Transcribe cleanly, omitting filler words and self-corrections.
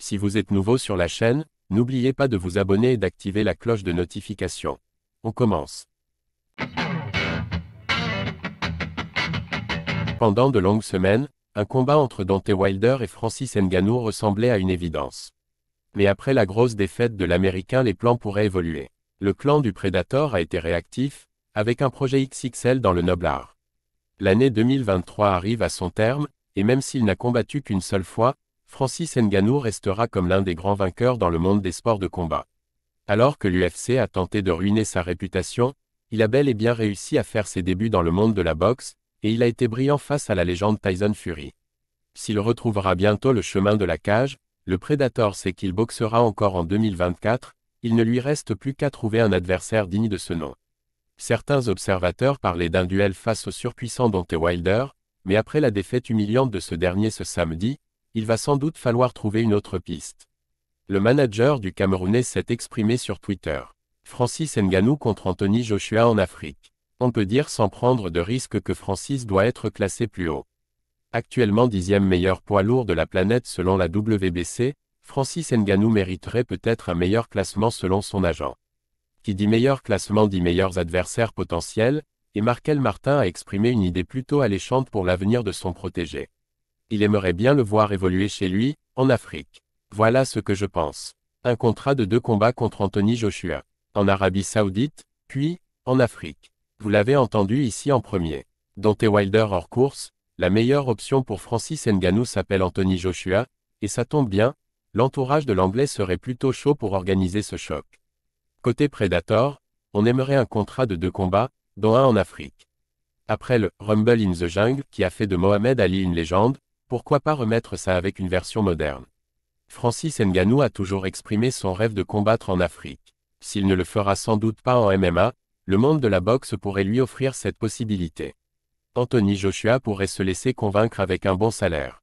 Si vous êtes nouveau sur la chaîne, n'oubliez pas de vous abonner et d'activer la cloche de notification. On commence. Pendant de longues semaines, un combat entre Deontay Wilder et Francis Ngannou ressemblait à une évidence. Mais après la grosse défaite de l'Américain, les plans pourraient évoluer. Le clan du Predator a été réactif, avec un projet XXL dans le noble art. L'année 2023 arrive à son terme, et même s'il n'a combattu qu'une seule fois, Francis Ngannou restera comme l'un des grands vainqueurs dans le monde des sports de combat. Alors que l'UFC a tenté de ruiner sa réputation, il a bel et bien réussi à faire ses débuts dans le monde de la boxe, et il a été brillant face à la légende Tyson Fury. S'il retrouvera bientôt le chemin de la cage, le Predator sait qu'il boxera encore en 2024, il ne lui reste plus qu'à trouver un adversaire digne de ce nom. Certains observateurs parlaient d'un duel face au surpuissant Deontay Wilder, mais après la défaite humiliante de ce dernier ce samedi, il va sans doute falloir trouver une autre piste. Le manager du Camerounais s'est exprimé sur Twitter. Francis Ngannou contre Anthony Joshua en Afrique. On peut dire sans prendre de risque que Francis doit être classé plus haut. Actuellement 10e meilleur poids lourd de la planète selon la WBC, Francis Ngannou mériterait peut-être un meilleur classement selon son agent. Qui dit meilleur classement dit meilleurs adversaires potentiels, et Markel Martin a exprimé une idée plutôt alléchante pour l'avenir de son protégé. Il aimerait bien le voir évoluer chez lui, en Afrique. Voilà ce que je pense. Un contrat de 2 combats contre Anthony Joshua. En Arabie Saoudite, puis, en Afrique. Vous l'avez entendu ici en premier. Deontay Wilder hors course, la meilleure option pour Francis Ngannou s'appelle Anthony Joshua, et ça tombe bien, l'entourage de l'Anglais serait plutôt chaud pour organiser ce choc. Côté Predator, on aimerait un contrat de 2 combats, dont un en Afrique. Après le « Rumble in the Jungle » qui a fait de Mohamed Ali une légende, pourquoi pas remettre ça avec une version moderne? Francis Ngannou a toujours exprimé son rêve de combattre en Afrique. S'il ne le fera sans doute pas en MMA, le monde de la boxe pourrait lui offrir cette possibilité. Anthony Joshua pourrait se laisser convaincre avec un bon salaire.